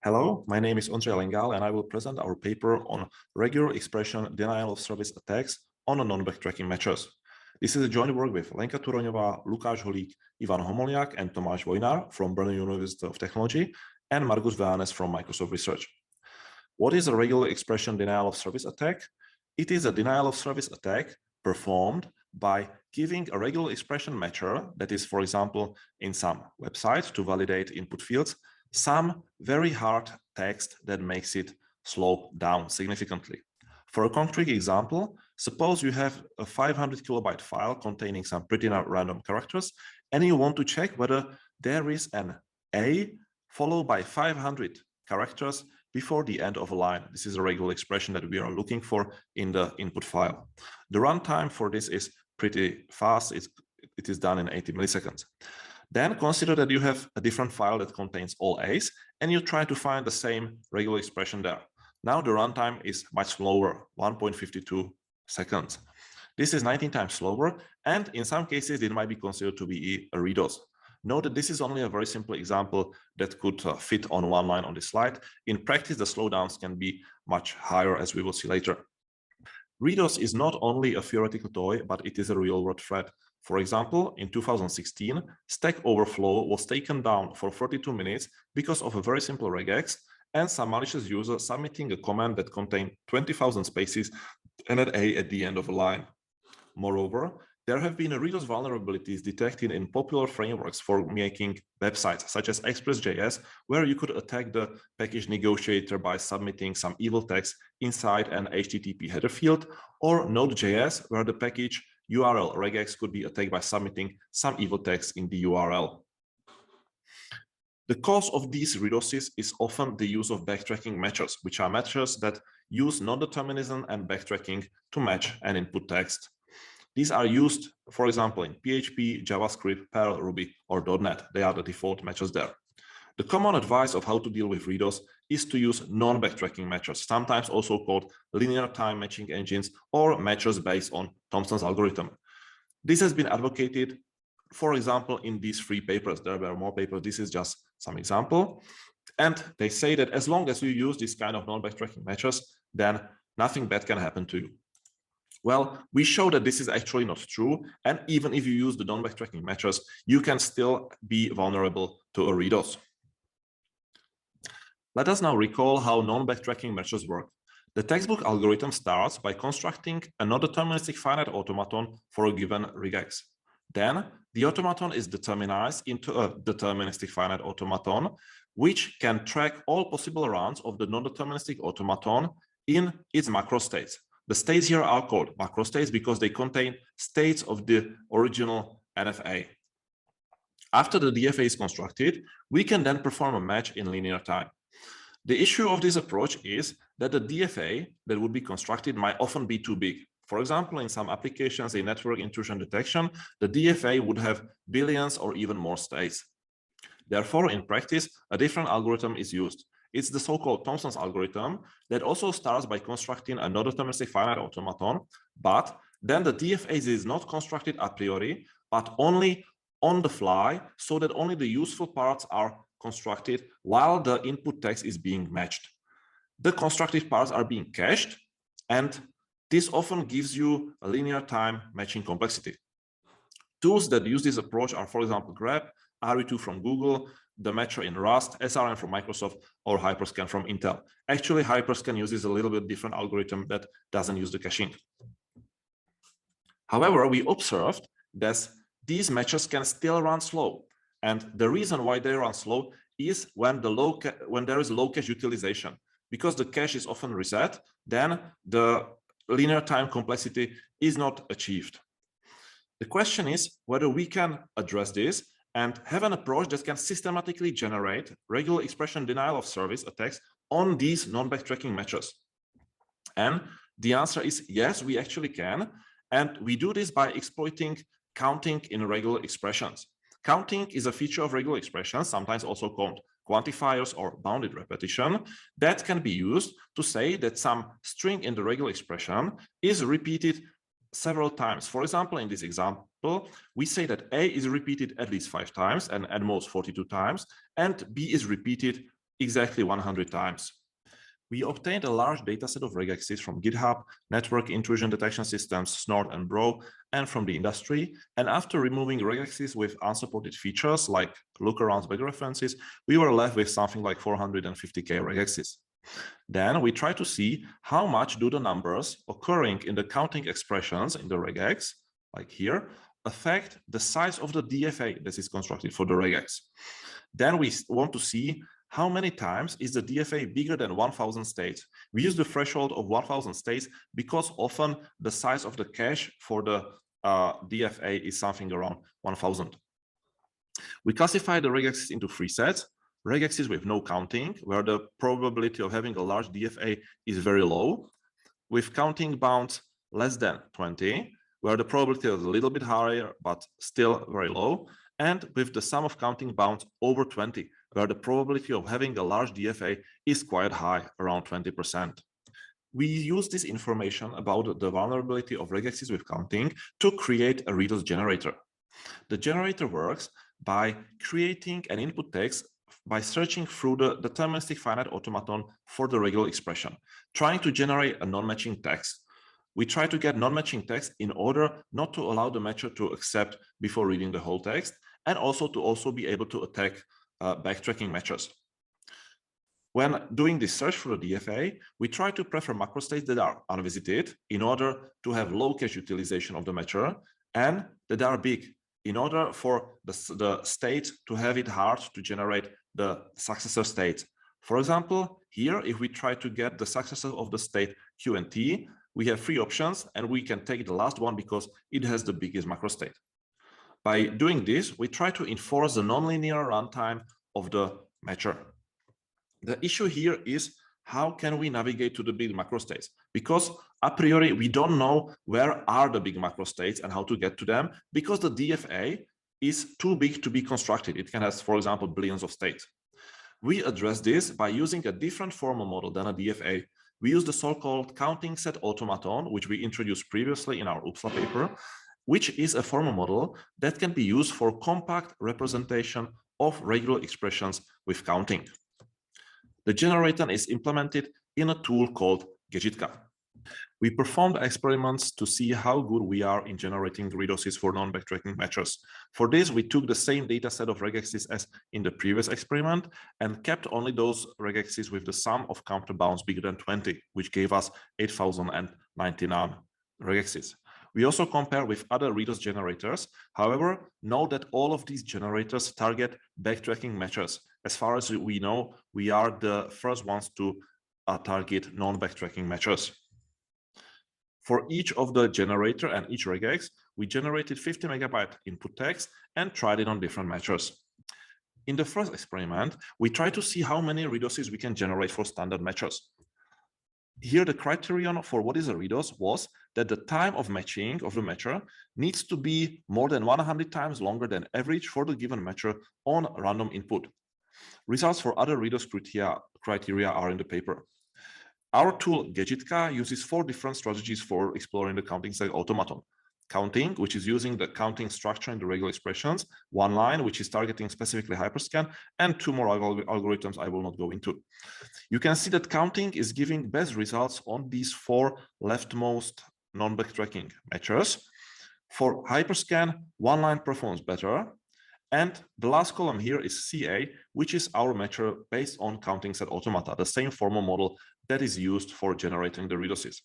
Hello, my name is Ondřej Lengal, and I will present our paper on regular expression denial-of-service attacks on non-backtracking matches. This is a joint work with Lenka Turoňová, Lukáš Holík, Ivan Homoliak, and Tomáš Vojnar from Brno University of Technology, and Margus Vánes from Microsoft Research. What is a regular expression denial-of-service attack? It is a denial-of-service attack performed by giving a regular expression matcher, that is, for example, in some websites to validate input fields, some very hard text that makes it slow down significantly. For a concrete example, suppose you have a 500 kilobyte file containing some pretty random characters, and you want to check whether there is an A followed by 500 characters before the end of a line. This is a regular expression that we are looking for in the input file. The runtime for this is pretty fast. It is done in 80 milliseconds. Then consider that you have a different file that contains all A's, and you try to find the same regular expression there. Now the runtime is much slower, 1.52 seconds. This is 19 times slower, and in some cases it might be considered to be a ReDoS. Note that this is only a very simple example that could fit on one line on this slide. In practice, the slowdowns can be much higher, as we will see later. ReDoS is not only a theoretical toy, but it is a real-world threat. For example, in 2016, Stack Overflow was taken down for 32 minutes because of a very simple regex and some malicious user submitting a command that contained 20,000 spaces and an A at the end of a line. Moreover, there have been ReDoS vulnerabilities detected in popular frameworks for making websites, such as Express.js, where you could attack the package negotiator by submitting some evil text inside an HTTP header field, or Node.js, where the package URL regex could be attacked by submitting some evil text in the URL. The cause of these ReDOSes is often the use of backtracking matchers, which are matchers that use non-determinism and backtracking to match an input text. These are used, for example, in PHP, JavaScript, Perl, Ruby, or .NET. They are the default matchers there. The common advice of how to deal with ReDoS is to use non-backtracking matchers, sometimes also called linear time matching engines or matchers based on Thompson's algorithm. This has been advocated, for example, in these three papers. There were more papers. This is just some example. And they say that as long as you use this kind of non-backtracking matchers, then nothing bad can happen to you. Well, we show that this is actually not true. And even if you use the non-backtracking matchers, you can still be vulnerable to a ReDoS. Let us now recall how non-backtracking matchers work. The textbook algorithm starts by constructing a non-deterministic finite automaton for a given regex. Then the automaton is determinized into a deterministic finite automaton, which can track all possible runs of the non-deterministic automaton in its macro states. The states here are called macro states because they contain states of the original NFA. After the DFA is constructed, we can then perform a match in linear time. The issue of this approach is that the DFA that would be constructed might often be too big. For example, in some applications in network intrusion detection, the DFA would have billions or even more states. Therefore, in practice, a different algorithm is used. It's the so-called Thompson's algorithm that also starts by constructing a non-deterministic finite automaton, but then the DFA is not constructed a priori, but only on the fly, so that only the useful parts are constructed while the input text is being matched. The constructed parts are being cached, and this often gives you a linear time matching complexity. Tools that use this approach are, for example, grep, RE2 from Google, the matcher in Rust, SRM from Microsoft, or Hyperscan from Intel. Actually, Hyperscan uses a little bit different algorithm that doesn't use the caching. However, we observed that these matchers can still run slow. And the reason why they run slow is when there is low cache utilization. Because the cache is often reset, then the linear time complexity is not achieved. The question is whether we can address this and have an approach that can systematically generate regular expression denial of service attacks on these non-backtracking matchers. And the answer is yes, we actually can. And we do this by exploiting counting in regular expressions. Counting is a feature of regular expressions, sometimes also called quantifiers or bounded repetition, that can be used to say that some string in the regular expression is repeated several times. For example, in this example, we say that A is repeated at least 5 times and at most 42 times, and B is repeated exactly 100 times. We obtained a large dataset of regexes from GitHub, network intrusion detection systems, SNORT and BRO, and from the industry. And after removing regexes with unsupported features like lookarounds, back references, we were left with something like 450K regexes. Then we try to see how much do the numbers occurring in the counting expressions in the regex, like here, affect the size of the DFA that is constructed for the regex. Then we want to see how many times is the DFA bigger than 1000 states. We use the threshold of 1000 states because often the size of the cache for the DFA is something around 1000. We classify the regexes into three sets. Regexes with no counting, where the probability of having a large DFA is very low, with counting bounds less than 20, where the probability is a little bit higher, but still very low, and with the sum of counting bounds over 20, where the probability of having a large DFA is quite high, around 20%. We use this information about the vulnerability of regexes with counting to create a ReDoS generator. The generator works by creating an input text by searching through the deterministic finite automaton for the regular expression, trying to generate a non-matching text. We try to get non-matching text in order not to allow the matcher to accept before reading the whole text, and also to be able to attack backtracking matchers. When doing this search for the DFA, we try to prefer macro states that are unvisited in order to have low cache utilization of the matcher, and that are big in order for the state to have it hard to generate the successor state. For example, here, if we try to get the successor of the state Q and T, we have three options, and we can take the last one because it has the biggest macro state. By doing this, we try to enforce the nonlinear runtime of the matcher. The issue here is how can we navigate to the big macro states? Because a priori, we don't know where are the big macro states and how to get to them, because the DFA is too big to be constructed. It can have, for example, billions of states. We address this by using a different formal model than a DFA. We use the so-called counting set automaton, which we introduced previously in our UPSLA paper, which is a formal model that can be used for compact representation of regular expressions with counting. The generator is implemented in a tool called Regexes. We performed experiments to see how good we are in generating ReDoSes for non-backtracking matchers. For this, we took the same data set of regexes as in the previous experiment and kept only those regexes with the sum of counter bounds bigger than 20, which gave us 8,099 regexes. We also compare with other ReDoS generators. However, note that all of these generators target backtracking matchers. As far as we know, we are the first ones to target non-backtracking matchers. For each of the generator and each regex, we generated 50 megabyte input text and tried it on different matchers. In the first experiment, we tried to see how many ReDoSes we can generate for standard matchers. Here, the criterion for what is a ReDoS was that the time of matching of the matcher needs to be more than 100 times longer than average for the given matcher on random input. Results for other ReDoS criteria are in the paper. Our tool Regexes uses 4 different strategies for exploring the counting set automaton. Counting, which is using the counting structure in the regular expressions, one line, which is targeting specifically Hyperscan, and 2 more algorithms I will not go into. You can see that counting is giving best results on these 4 leftmost non-backtracking matchers. For Hyperscan, one line performs better. And the last column here is CA, which is our matcher based on counting set automata, the same formal model that is used for generating the ReDoSes.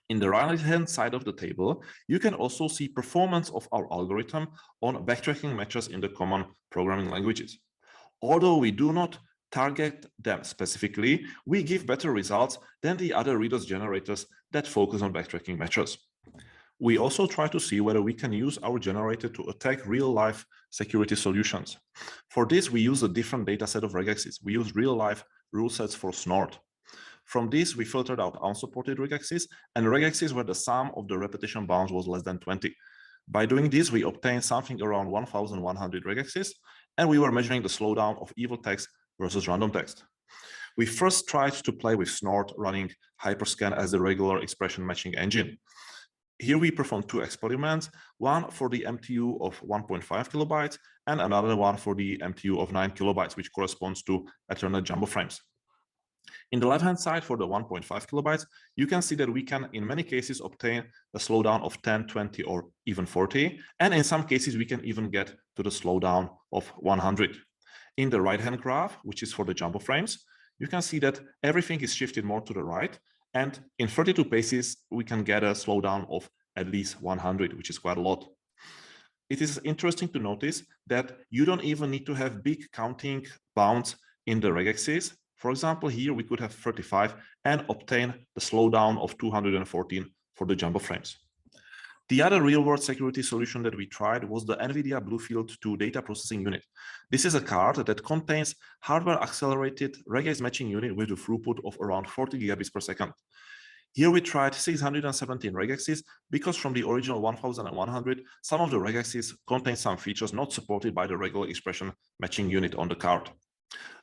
In the right-hand side of the table, you can also see performance of our algorithm on backtracking matches in the common programming languages. Although we do not target them specifically, we give better results than the other ReDoS generators that focus on backtracking matches. We also try to see whether we can use our generator to attack real-life security solutions. For this, we use a different data set of regexes. We use real-life rule sets for SNORT. From this, we filtered out unsupported regexes and regexes where the sum of the repetition bounds was less than 20. By doing this, we obtained something around 1,100 regexes, and we were measuring the slowdown of evil text versus random text. We first tried to play with SNORT running Hyperscan as the regular expression matching engine. Here we performed 2 experiments, one for the MTU of 1.5 kilobytes and another one for the MTU of 9 kilobytes, which corresponds to Ethernet jumbo frames. In the left-hand side for the 1.5 kilobytes, you can see that we can, in many cases, obtain a slowdown of 10, 20, or even 40. And in some cases, we can even get to the slowdown of 100. In the right-hand graph, which is for the jumbo frames, you can see that everything is shifted more to the right. And in 32 paces, we can get a slowdown of at least 100, which is quite a lot. It is interesting to notice that you don't even need to have big counting bounds in the regexes. For example, here we could have 35 and obtain the slowdown of 214 for the jumbo frames. The other real-world security solution that we tried was the NVIDIA BlueField-2 data processing unit. This is a card that contains hardware-accelerated regex matching unit with a throughput of around 40 gigabits per second. Here we tried 617 regexes because from the original 1100, some of the regexes contain some features not supported by the regular expression matching unit on the card.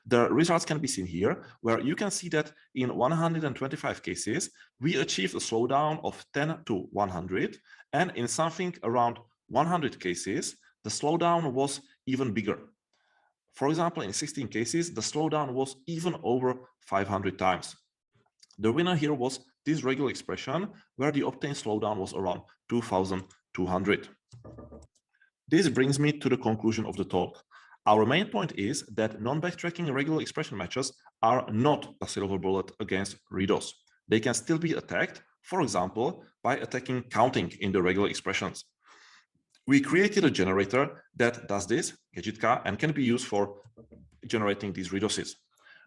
The results can be seen here, where you can see that in 125 cases, we achieved a slowdown of 10 to 100, and in something around 100 cases, the slowdown was even bigger. For example, in 16 cases, the slowdown was even over 500 times. The winner here was this regular expression, where the obtained slowdown was around 2200. This brings me to the conclusion of the talk. Our main point is that non-backtracking regular expression matches are not a silver bullet against ReDoS. They can still be attacked, for example, by attacking counting in the regular expressions. We created a generator that does this, Gadgetka, and can be used for generating these ReDoSes.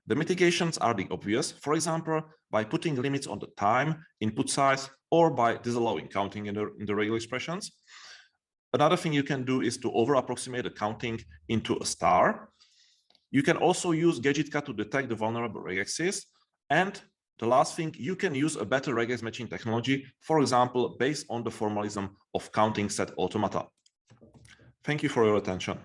The mitigations are the obvious, for example, by putting limits on the time, input size, or by disallowing counting in the regular expressions. Another thing you can do is to over-approximate the counting into a star. You can also use Gadgetka to detect the vulnerable regexes. And the last thing, you can use a better regex matching technology, for example, based on the formalism of counting set automata. Thank you for your attention.